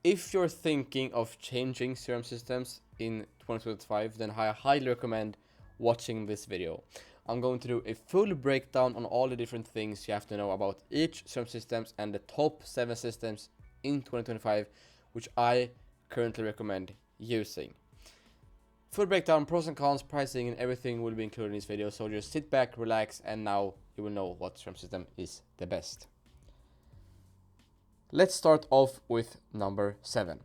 if you're thinking of changing CRM systems in 2025, then I highly recommend watching this video. I'm going to do a full breakdown on all the different things you have to know about each CRM systems and the top 7 systems in 2025, which I currently recommend using. Full breakdown, pros and cons, pricing, and everything will be included in this video, so just sit back, relax, and now you will know what CRM system is the best. Let's start off with number 7.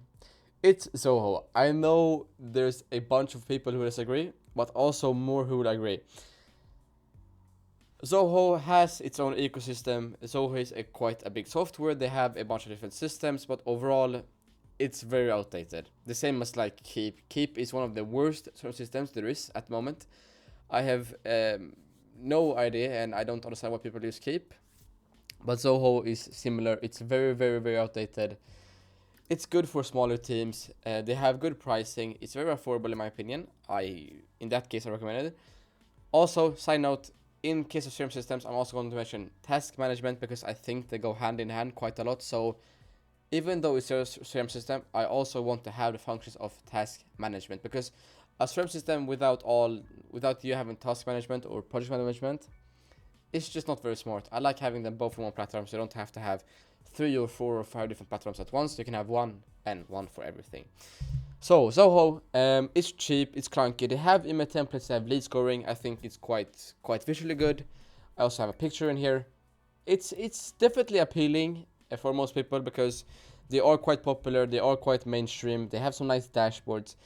It's Zoho. I know there's a bunch of people who disagree, but also more who will agree. Zoho has its own ecosystem. Zoho is quite a big software. They have a bunch of different systems, but overall, it's very outdated. The same as like Keep. Keep is one of the worst systems there is at the moment. I have no idea, and I don't understand why people use Keep. But Zoho is similar. It's very, very, very outdated. It's good for smaller teams. They have good pricing. It's very affordable in my opinion. In that case, I recommend it. Also, side note, in case of CRM systems, I'm also going to mention task management because I think they go hand in hand quite a lot. So even though it's a CRM system, I also want to have the functions of task management, because a CRM system without you having task management or project management, it's just not very smart. I like having them both on one platform, so you don't have to have 3 or 4 or 5 different platforms at once. You can have one and one for everything. So Zoho, it's cheap, it's clunky. They have email templates, they have lead scoring. I think it's quite visually good. I also have a picture in here. It's definitely appealing for most people because they are quite popular, they are quite mainstream, they have some nice dashboards.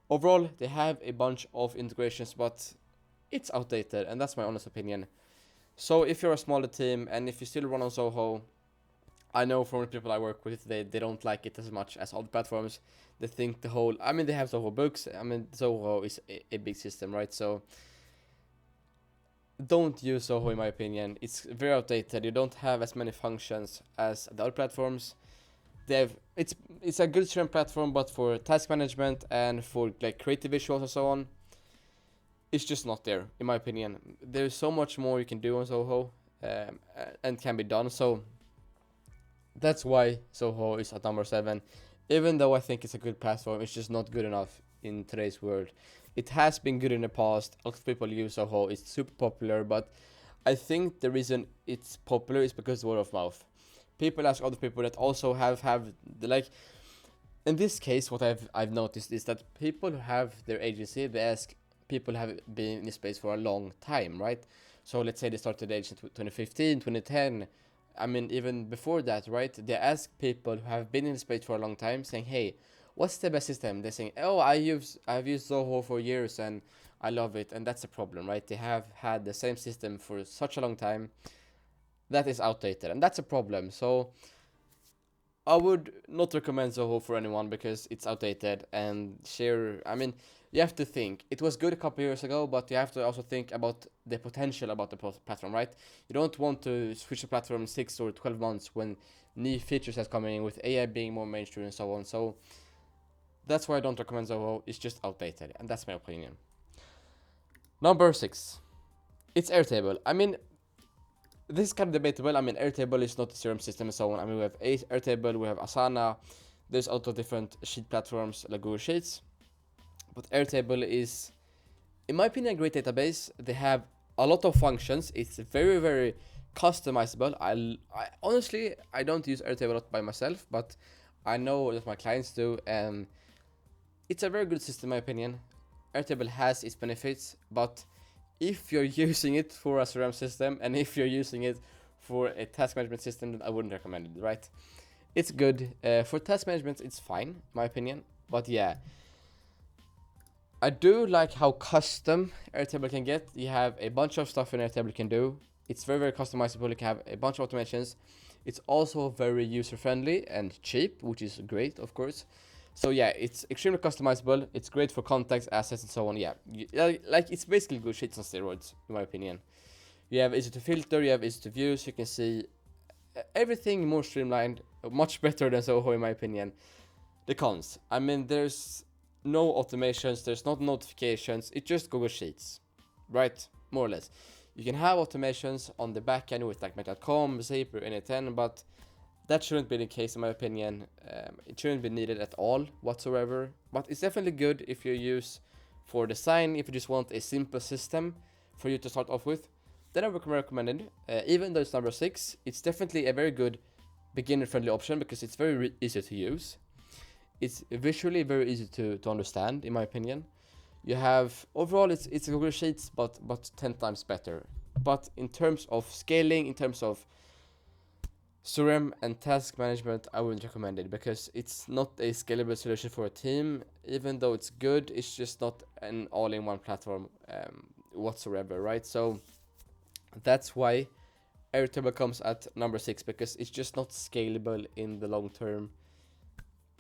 Overall, they have a bunch of integrations, but it's outdated, and that's my honest opinion. So if you're a smaller team and if you still run on Zoho, I know from the people I work with, they don't like it as much as other platforms. They think they have Zoho books. Zoho is a big system, right? So don't use Zoho in my opinion. It's very outdated. You don't have as many functions as the other platforms. It's a good CRM platform, but for task management and for like creative visuals and so on, it's just not there, in my opinion. There's so much more you can do on Zoho and can be done. So that's why Zoho is at number 7. Even though I think it's a good platform, it's just not good enough in today's world. It has been good in the past. A lot of people use Zoho. It's super popular, but I think the reason it's popular is because of word of mouth. People ask other people that also have in this case, what I've noticed is that people who have their agency, they ask people who have been in this space for a long time, right? So let's say they started the agency in 2015, 2010. Even before that, right? They ask people who have been in the space for a long time, saying, "Hey, what's the best system?" They're saying, "Oh, I've used Zoho for years and I love it," and that's the problem, right? They have had the same system for such a long time that is outdated, and that's a problem. So I would not recommend Zoho for anyone because it's outdated and you have to think. It was good a couple years ago, but you have to also think about the potential about the platform, right? You don't want to switch the platform in 6 or 12 months when new features are coming in with AI being more mainstream and so on. So that's why I don't recommend Zoho. It's just outdated, and that's my opinion. Number 6. It's Airtable. This is kind of debatable. Airtable is not a CRM system and so on. We have Airtable, we have Asana. There's a lot of different sheet platforms like Google Sheets. But Airtable is, in my opinion, a great database. They have a lot of functions. It's very, very customizable. I honestly, I don't use Airtable a lot by myself, but I know that my clients do, and it's a very good system in my opinion. Airtable has its benefits, but if you're using it for a CRM system and if you're using it for a task management system, then I wouldn't recommend it, right? It's good. For task management, it's fine, in my opinion. But yeah, I do like how custom Airtable can get. You have a bunch of stuff in Airtable you can do. It's very, very customizable. You can have a bunch of automations. It's also very user-friendly and cheap, which is great, of course. So yeah, it's extremely customizable. It's great for contacts, assets, and so on. Yeah, it's basically Google Sheets on steroids, in my opinion. You have easy to filter, you have easy to view, so you can see everything more streamlined, much better than Zoho, in my opinion. The cons. There's no automations, there's not notifications, it's just Google Sheets, right? More or less. You can have automations on the back end with like Mac.com, Zip, or N10, but that shouldn't be the case in my opinion. It shouldn't be needed at all whatsoever, but it's definitely good if you use for design, if you just want a simple system for you to start off with. Then I would recommend it. Even though it's number 6, it's definitely a very good beginner friendly option because it's very easy to use. It's visually very easy to understand in my opinion. You have overall it's Google Sheets but 10 times better. But in terms of scaling, in terms of CRM and task management, I wouldn't recommend it because it's not a scalable solution for a team. Even though it's good, it's just not an all-in-one platform whatsoever, right? So that's why Airtable comes at number 6 because it's just not scalable in the long term.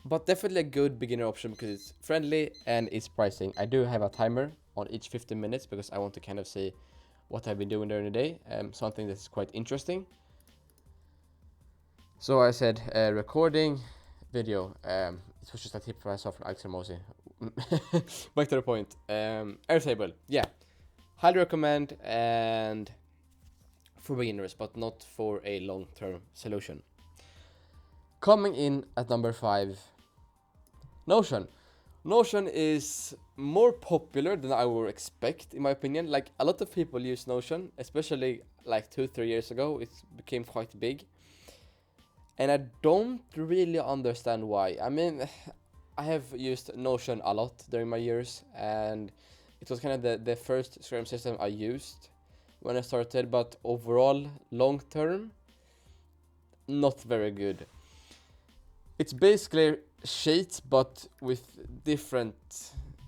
But definitely a good beginner option because it's friendly and it's pricing. I do have a timer on each 15 minutes because I want to kind of see what I've been doing during the day. Something that's quite interesting. So I said recording video. It was just a tip for myself from Alex Hermosi. Back to the point. Airtable, yeah, highly recommend, and for beginners, but not for a long-term solution. Coming in at number 5, Notion. Notion is more popular than I would expect, in my opinion. Like, a lot of people use Notion, especially like 2-3 years ago. It became quite big. And I don't really understand why. I mean, I have used Notion a lot during my years, and it was kind of the first CRM system I used when I started, but overall, long term, not very good. It's basically Sheets, but with different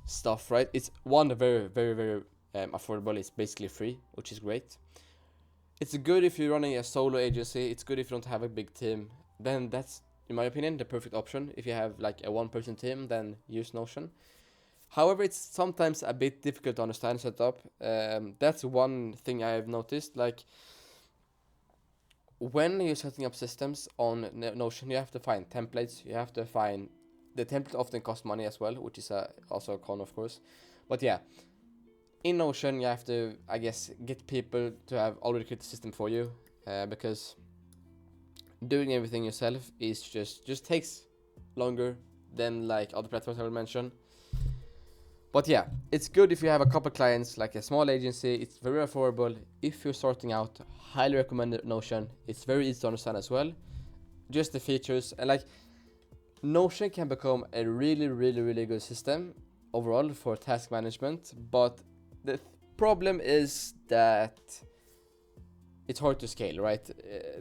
stuff, right? It's one very affordable. It's basically free, which is great. It's good if you're running a solo agency. It's good if you don't have a big team. Then that's, in my opinion, the perfect option. If you have like a one-person team, then use Notion. However, it's sometimes a bit difficult to understand setup. That's one thing I have noticed. Like, when you're setting up systems on Notion, you have to find templates. You have to find the template often costs money as well, which is also a con, of course. But yeah, in Notion, you have to, I guess, get people to have already created the system for you, because doing everything yourself is just takes longer than like other platforms I will mention. But yeah, it's good if you have a couple clients, like a small agency. It's very affordable. If you're starting out, highly recommend Notion. It's very easy to understand as well. Just the features, and like, Notion can become a really good system overall for task management, but the problem is that it's hard to scale, right?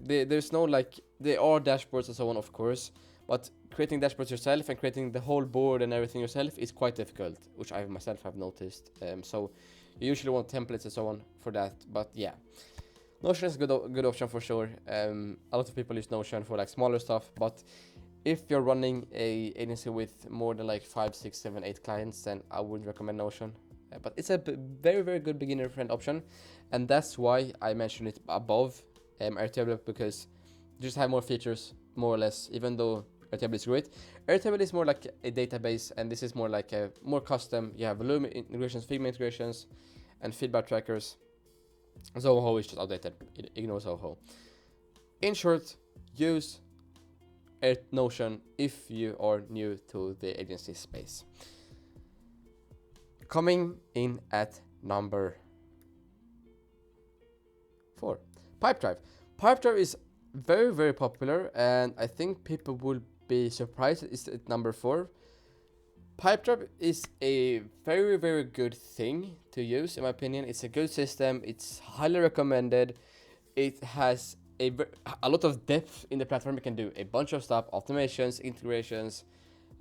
There's no, like, there are dashboards and so on, of course, but creating dashboards yourself and creating the whole board and everything yourself is quite difficult, which I myself have noticed. So you usually want templates and so on for that, but yeah, Notion is a good option for sure. A lot of people use Notion for like smaller stuff, but if you're running a agency with more than like 5, 6, 7, 8 clients, then I wouldn't recommend Notion. But it's a very good beginner friend option, and that's why I mentioned it above Airtable, because you just have more features, more or less, even though Airtable is great. Airtable is more like a database, and this is more like a more custom. You have Volume integrations, Figma integrations, and feedback trackers. Zoho is just outdated. Ignore Zoho. In short, use Notion if you are new to the agency space. Coming in at number 4, Pipedrive. Pipedrive is very popular, and I think people will be surprised it's at number 4. Pipedrive is a very good thing to use, in my opinion. It's a good system. It's highly recommended. It has a lot of depth in the platform. You can do a bunch of stuff, automations, integrations.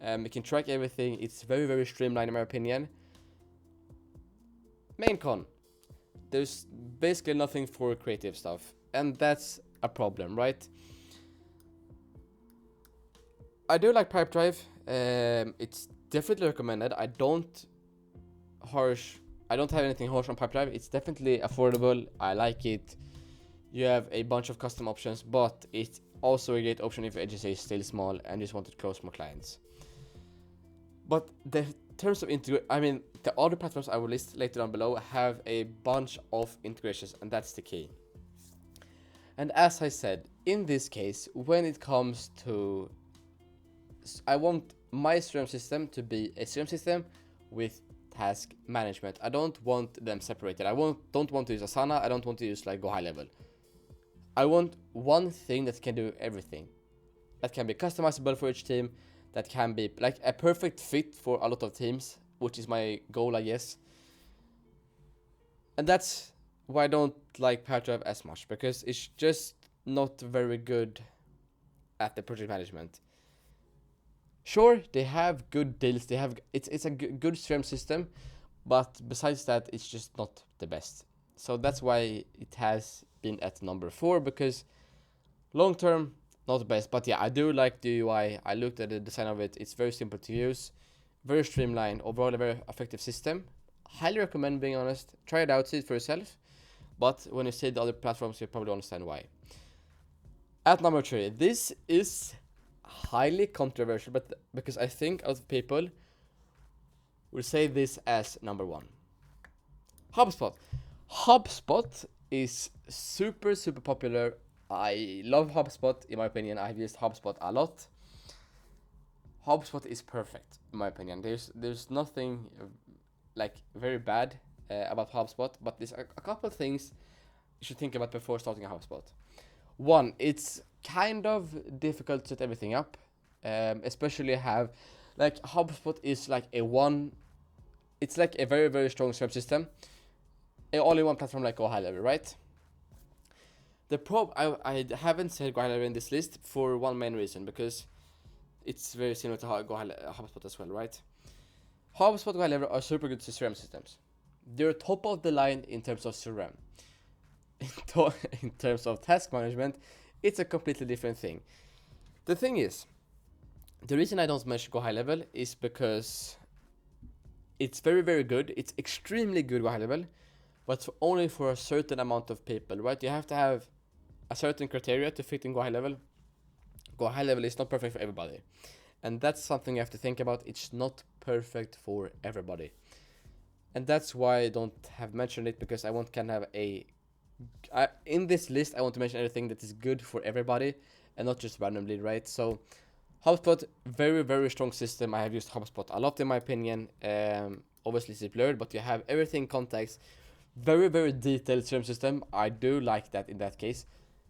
You can track everything. It's very streamlined, in my opinion. Main con: there's basically nothing for creative stuff, and that's a problem, right? I do like Pipedrive. It's definitely recommended. I don't have anything harsh on Pipedrive. It's definitely affordable. I like it. You have a bunch of custom options, but it's also a great option if your agency is still small and just want to close more clients. But the terms of the other platforms I will list later down below have a bunch of integrations, and that's the key. And as I said, in this case, when it comes to, I want my CRM system to be a CRM system with task management. I don't want them separated. Don't want to use Asana. I don't want to use like Go High Level. I want one thing that can do everything. That can be customizable for each team. That can be like a perfect fit for a lot of teams, which is my goal, I guess. And that's why I don't like Pipedrive as much, because it's just not very good at the project management. Sure, they have good deals. It's a good CRM system, but besides that, it's just not the best. So that's why it has been at number 4, because long term, not the best. But yeah, I do like the UI. I looked at the design of it. It's very simple to use, very streamlined, overall a very effective system. Highly recommend, being honest. Try it out, see it for yourself. But when you see the other platforms, you probably understand why. At number 3, this is highly controversial, but because I think a lot of people will say this as number 1. HubSpot. HubSpot is super popular. I love HubSpot. In my opinion, I've used HubSpot a lot. HubSpot is perfect in my opinion. There's nothing like very bad about HubSpot, but there's a couple of things you should think about before starting a HubSpot. 1, it's kind of difficult to set everything up, especially have like HubSpot is like it's like a very strong CRM system, all in one platform like Go High Level, right? I haven't said Go High Level in this list for one main reason, because it's very similar to HubSpot as well, right? HubSpot, Go High Level are super good CRM systems. They're top of the line in terms of CRM. In terms of task management, it's a completely different thing. The thing is, the reason I don't mention Go High Level is because it's very good. It's extremely good Go High Level, but only for a certain amount of people, right? You have to have a certain criteria to fit in Go High Level. Go High Level is not perfect for everybody, and that's something you have to think about. It's not perfect for everybody, and that's why I don't have mentioned it, because I want kind of in this list I want to mention everything that is good for everybody and not just randomly, right? So HubSpot, very strong system. I have used HubSpot a lot in my opinion. Obviously it's blurred, but you have everything context. Very detailed CRM system. I do like that in that case.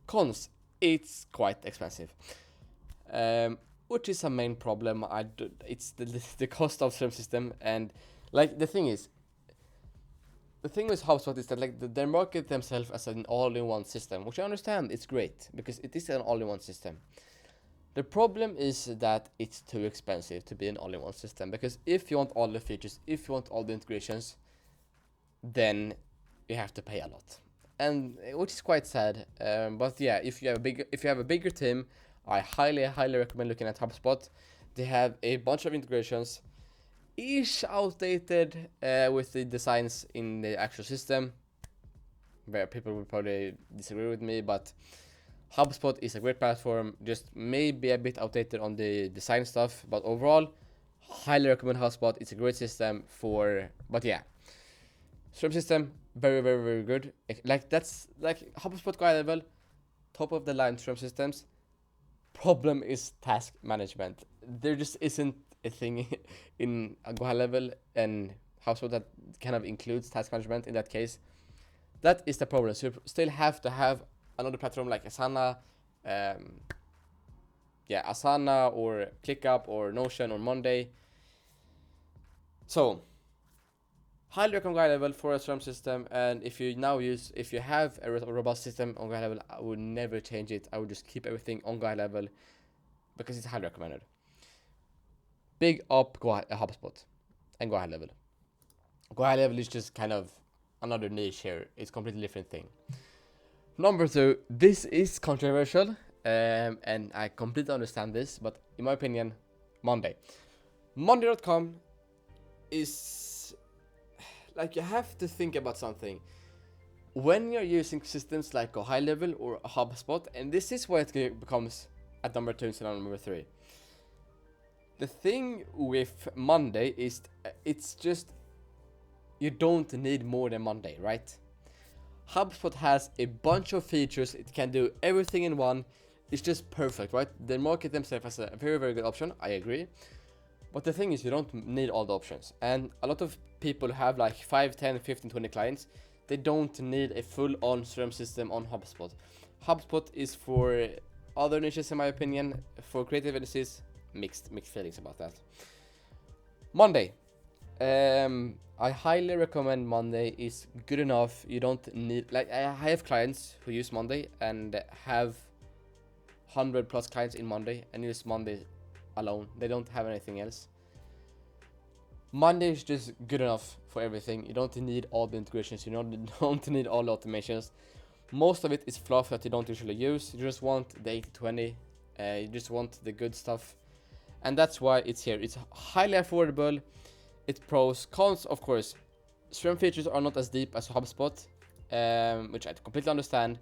Cons, it's quite expensive, which is a main problem. It's the cost of CRM system, and like the thing with HubSpot is that like they market themselves as an all-in-one system, which I understand. It's great because it is an all-in-one system. The problem is that it's too expensive to be an all-in-one system, because if you want all the features, if you want all the integrations, then you have to pay a lot, and which is quite sad. But yeah, if you have a bigger team, I highly recommend looking at HubSpot. They have a bunch of integrations, ish outdated with the designs in the actual system, where people will probably disagree with me, but HubSpot is a great platform, just maybe a bit outdated on the design stuff, but overall, highly recommend HubSpot. It's a great system but yeah, CRM system, very good. Like that's like HubSpot Go High Level, top of the line CRM systems. Problem is task management. There just isn't a thing in a Go High Level and HubSpot that kind of includes task management in that case. That is the problem. So you still have to have another platform like Asana, Asana or ClickUp or Notion or Monday. So highly recommend Go High Level for a CRM system, and if you have a robust system on Go High Level, I would never change it. I would just keep everything on Go High Level because it's highly recommended. Big up HubSpot and Go High Level. Go High Level is just kind of another niche here. It's a completely different thing. Number 2, this is controversial, and I completely understand this, but in my opinion, Monday. Monday.com is like, you have to think about something when you're using systems like Go High Level or HubSpot, and this is why it becomes at number 2 instead of number 3. The thing with Monday is it's just, you don't need more than Monday, right? HubSpot has a bunch of features. It can do everything in one. It's just perfect, right? They market themselves as a very, very good option. I agree. But the thing is, you don't need all the options. And a lot of people have like 5, 10, 15, 20 clients. They don't need a full-on CRM system on HubSpot. HubSpot is for other niches, in my opinion. For creative agencies, mixed feelings about that. Monday. I highly recommend Monday. Is good enough. You don't need, like, I have clients who use Monday and have 100 plus clients in Monday and use Monday alone. They don't have anything else. Monday is just good enough for everything. You don't need all the integrations. You don't need all the automations. Most of it is fluff that you don't usually use. You just want the 80/20. You just want the good stuff. And that's why it's here. It's highly affordable. It pros, cons, of course. CRM features are not as deep as HubSpot, which I completely understand.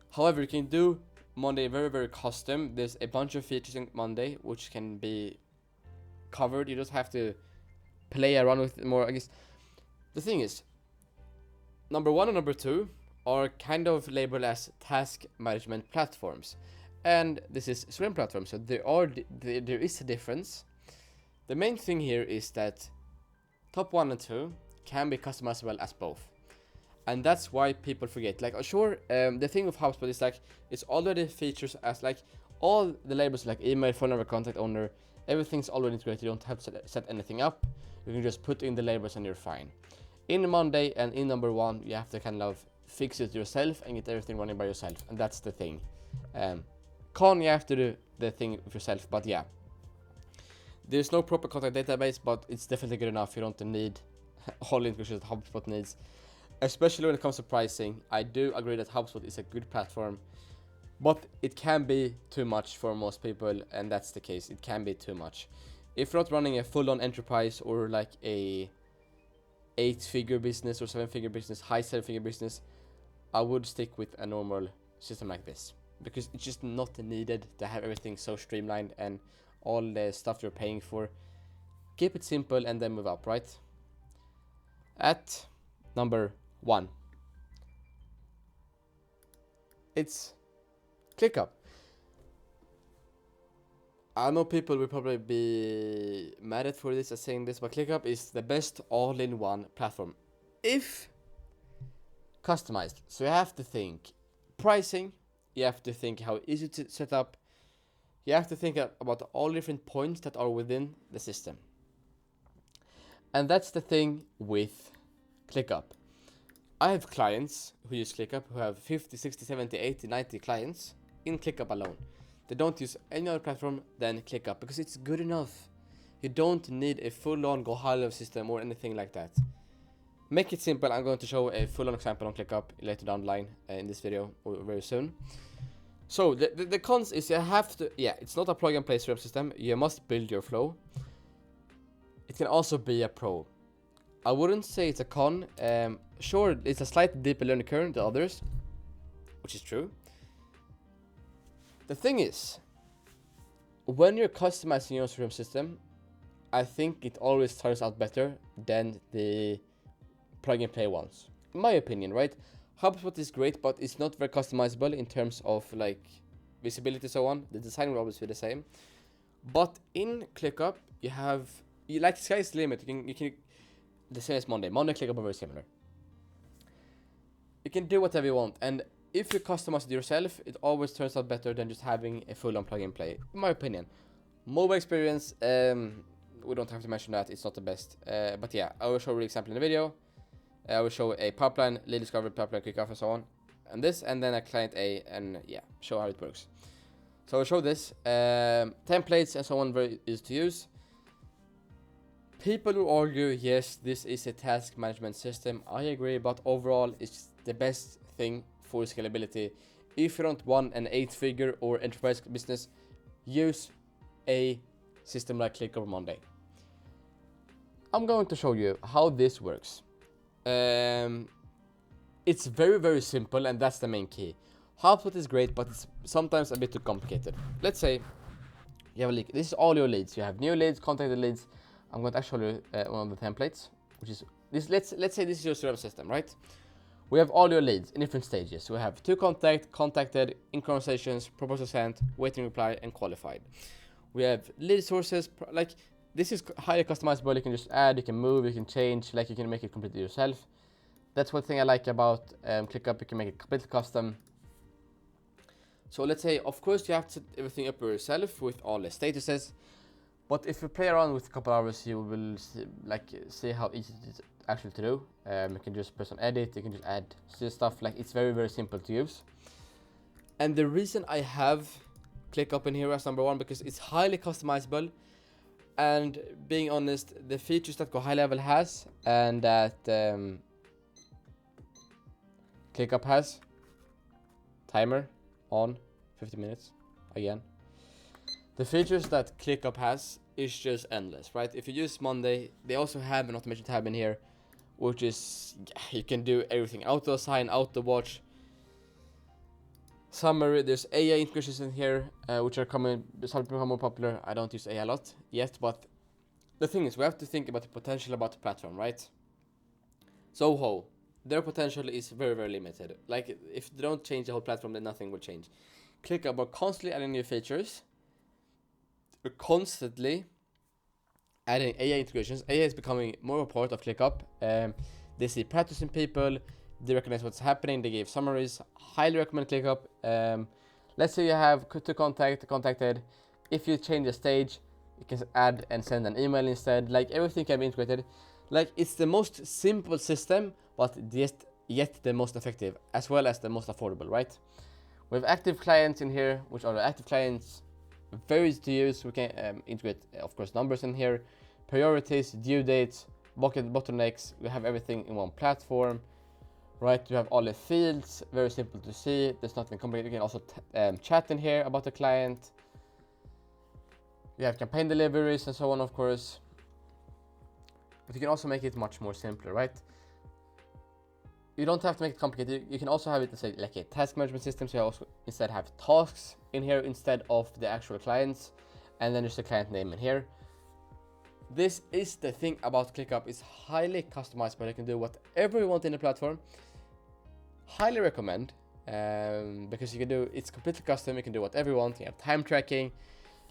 However, you can do Monday very, very custom. There's a bunch of features in Monday which can be covered. You just have to play around with it more, I guess. The thing is, number 1 and number 2 are kind of labeled as task management platforms, and this is CRM platform, so there is a difference. The main thing here is that top 1 and 2 can be customizable as both. And that's why people forget. Like, sure, the thing with HubSpot is like, it's already features as like, all the labels like email, phone number, contact owner, everything's already integrated. You don't have to set anything up. You can just put in the labels and you're fine. In Monday and in number 1, you have to kind of fix it yourself and get everything running by yourself. And that's the thing. You have to do the thing with yourself, but yeah. There's no proper contact database, but it's definitely good enough. You don't need all the integrations that HubSpot needs. Especially when it comes to pricing, I do agree that HubSpot is a good platform, but it can be too much for most people, and that's the case. It can be too much. If you're not running a full-on enterprise or like a 8-figure business or 7-figure business, high 7-figure business, I would stick with a normal system like this, because it's just not needed to have everything so streamlined and all the stuff you're paying for. Keep it simple and then move up, right? At number 1, it's ClickUp. I know people will probably be mad at for this as saying this, but ClickUp is the best all-in-one platform if customized. So you have to think pricing, you have to think how easy to set up, you have to think about all different points that are within the system. And that's the thing with ClickUp. I have clients who use ClickUp who have 50, 60, 70, 80, 90 clients in ClickUp alone. They don't use any other platform than ClickUp because it's good enough. You don't need a full-on go high level system or anything like that. Make it simple. I'm going to show a full-on example on ClickUp later down the line in this video or very soon. So the cons is you have to, it's not a plug and play CRM system. You must build your flow. It can also be a pro. I wouldn't say it's a con. Sure, it's a slightly deeper learning curve than others, which is true. The thing is, when you're customizing your CRM system, I think it always turns out better than the plug and play ones. In my opinion, right? HubSpot is great, but it's not very customizable in terms of like visibility and so on. The design will always be the same. But in ClickUp, you like sky's the limit. You can the same as Monday. Monday, ClickUp are very similar. You can do whatever you want, and if you customize it yourself, it always turns out better than just having a full-on plug and play, in my opinion. Mobile experience, we don't have to mention that, it's not the best. But yeah, I will show you an example in the video. I will show a pipeline, lead discovery, pipeline, ClickUp, and so on. And this, and then a client A, and show how it works. So I'll show this. Templates and so on, very easy to use. People will argue, yes, this is a task management system. I agree, but overall, it's the best thing for scalability. If you don't want an 8-figure or enterprise business, use a system like ClickUp or Monday. I'm going to show you how this works. It's very, very simple, and that's the main key. HubSpot is great, but it's sometimes a bit too complicated. Let's say you have a lead. This is all your leads. You have new leads, contacted leads. I'm going to show you one of the templates, which is this. Let's say this is your CRM system, right? We have all your leads in different stages. We have to contact, contacted, in conversations, proposal sent, waiting reply, and qualified. We have lead sources, like this is highly customizable. You can just add, you can move, you can change, like you can make it completely yourself. That's one thing I like about ClickUp. You can make it completely custom. So let's say, of course, you have to set everything up yourself with all the statuses. But if you play around with a couple hours, you will see how easy it is actually to do. You can just press on edit, you can just add stuff. Like, it's very, very simple to use. And the reason I have ClickUp in here as number one, because it's highly customizable. And being honest, the features that Go High Level has and that ClickUp has, timer on 50 minutes again. The features that ClickUp has is just endless, right? If you use Monday, they also have an automation tab in here, which is, you can do everything. Auto assign, auto watch, summary. There's AI integrations in here, which are starting to become more popular. I don't use AI a lot yet, but the thing is, we have to think about the potential about the platform, right? Zoho, their potential is very, very limited. Like, if they don't change the whole platform, then nothing will change. ClickUp are constantly adding new features. We're constantly adding AI integrations. AI is becoming more a part of ClickUp. They see patterns in people. They recognize what's happening. They give summaries. Highly recommend ClickUp. Let's say you have to contact, contacted. If you change the stage, you can add and send an email instead. Like, everything can be integrated. Like, it's the most simple system, but yet the most effective, as well as the most affordable, right? We have active clients in here, which are the active clients. Very easy to use. We can integrate, of course, numbers in here, priorities, due dates, bottlenecks. We have everything in one platform, right? We have all the fields, very simple to see. There's nothing complicated. You can also chat in here about the client. You have campaign deliveries and so on, of course. But you can also make it much more simpler, right? You don't have to make it complicated. You can also have it as like a task management system. So you also instead have tasks in here instead of the actual clients, and then there's the client name in here. This is the thing about ClickUp. It's highly customizable. You can do whatever you want in the platform. Highly recommend, because you can do, it's completely custom. You can do whatever you want. You have time tracking.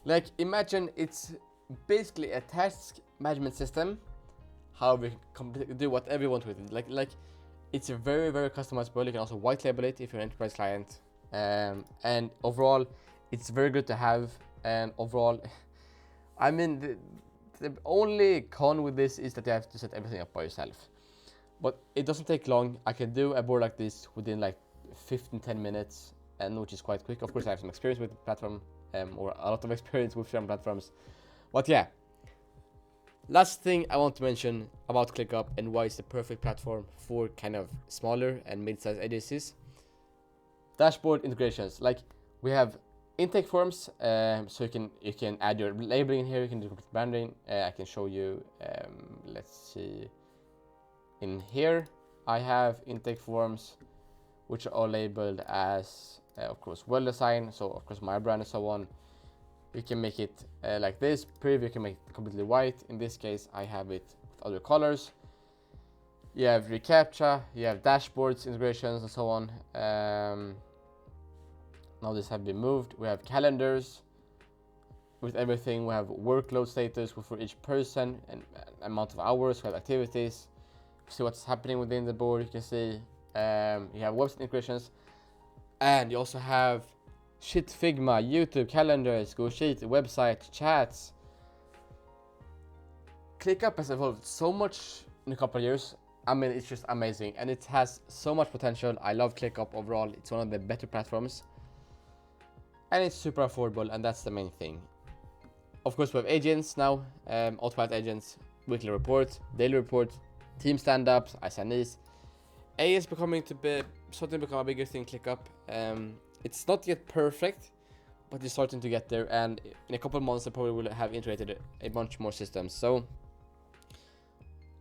Like, imagine it's basically a task management system. However, you can do whatever you want with it. Like it's very, very customizable. You can also white label it if you're an enterprise client. And overall, it's very good to have. And overall, I mean, the only con with this is that you have to set everything up by yourself. But it doesn't take long. I can do a board like this within like 15-10 minutes, and which is quite quick. Of course, I have some experience with the platform, or a lot of experience with certain platforms. But yeah. Last thing I want to mention about ClickUp and why it's the perfect platform for kind of smaller and mid-sized agencies. Dashboard integrations. Like, we have intake forms, so you can add your labeling in here. You can do complete branding. I can show you. Let's see. In here, I have intake forms, which are all labeled as, of course, well designed. So of course my brand and so on. You can make it like this. Preview, you can make it completely white. In this case, I have it with other colors. You have reCAPTCHA, you have dashboards, integrations, and so on. Now this have been moved. We have calendars with everything. We have workload status for each person and amount of hours. We have activities. See what's happening within the board. You can see you have website integrations, and you also have Figma, YouTube, calendars, Go Sheet, website, chats. ClickUp has evolved so much in a couple of years. I mean, it's just amazing, and it has so much potential. I love ClickUp overall. It's one of the better platforms, and it's super affordable, and that's the main thing. Of course, we have agents now, autopilot agents, weekly report, daily report, team stand-ups, assignees. AI is starting to become a bigger thing in ClickUp. It's not yet perfect, but it's starting to get there, and in a couple of months, they probably will have integrated a bunch more systems. So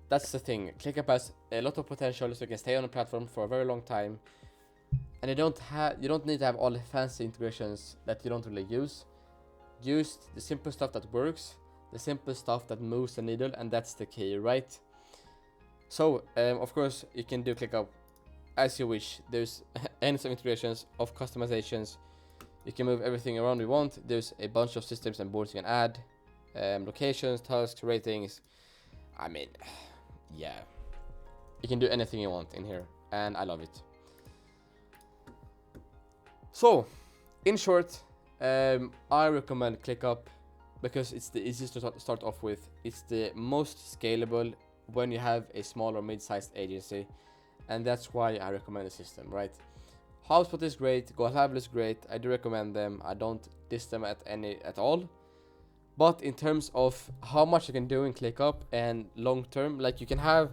that's the thing. ClickUp has a lot of potential, so you can stay on the platform for a very long time, and you don't need to have all the fancy integrations that you don't really use. Use the simple stuff that works, the simple stuff that moves the needle, and that's the key, right? So of course, you can do ClickUp as you wish. There's endless of integrations, of customizations. You can move everything around you want. There's a bunch of systems and boards you can add. Locations, tasks, ratings. I mean, yeah. You can do anything you want in here, and I love it. So, in short, I recommend ClickUp because it's the easiest to start off with. It's the most scalable when you have a small or mid-sized agency, and that's why I recommend the system, right? HubSpot is great, GoLab is great. I do recommend them. I don't diss them at all. But in terms of how much you can do in ClickUp and long term, like you can have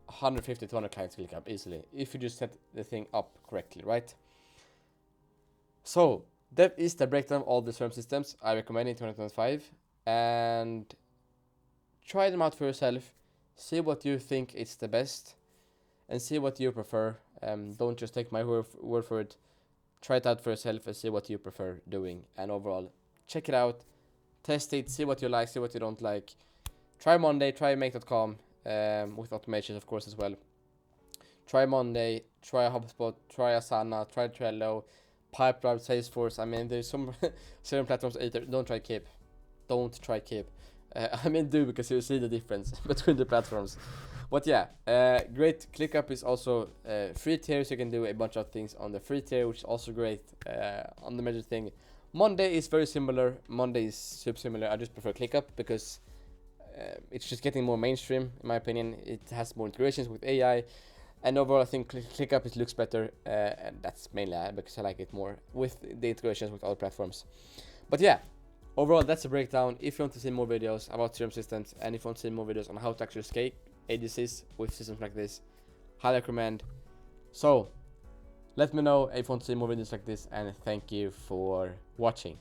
150 to 200 clients ClickUp easily if you just set the thing up correctly, right? So that is the breakdown of all the CRM systems I recommend in 2025, and try them out for yourself. See what you think is the best, and see what you prefer. Don't just take my word for it. Try it out for yourself and see what you prefer doing. And overall, check it out, test it, see what you like, see what you don't like. Try Monday, try make.com with automations, of course, as well. Try Monday, try HubSpot, try Asana, try Trello, Pipedrive, Salesforce. I mean, there's some certain platforms out there. Don't try Keep. Don't try Keep. I mean, do, because you'll see the difference between the platforms. But yeah, great. ClickUp is also free tier, so you can do a bunch of things on the free tier, which is also great. On the major thing, Monday is very similar. Monday is super similar. I just prefer ClickUp because it's just getting more mainstream, in my opinion. It has more integrations with AI, and overall, I think ClickUp it looks better, and that's mainly because I like it more with the integrations with other platforms. But yeah. Overall, that's a breakdown. If you want to see more videos about CRM systems, and if you want to see more videos on how to actually scale agencies with systems like this, highly recommend. So, let me know if you want to see more videos like this, and thank you for watching.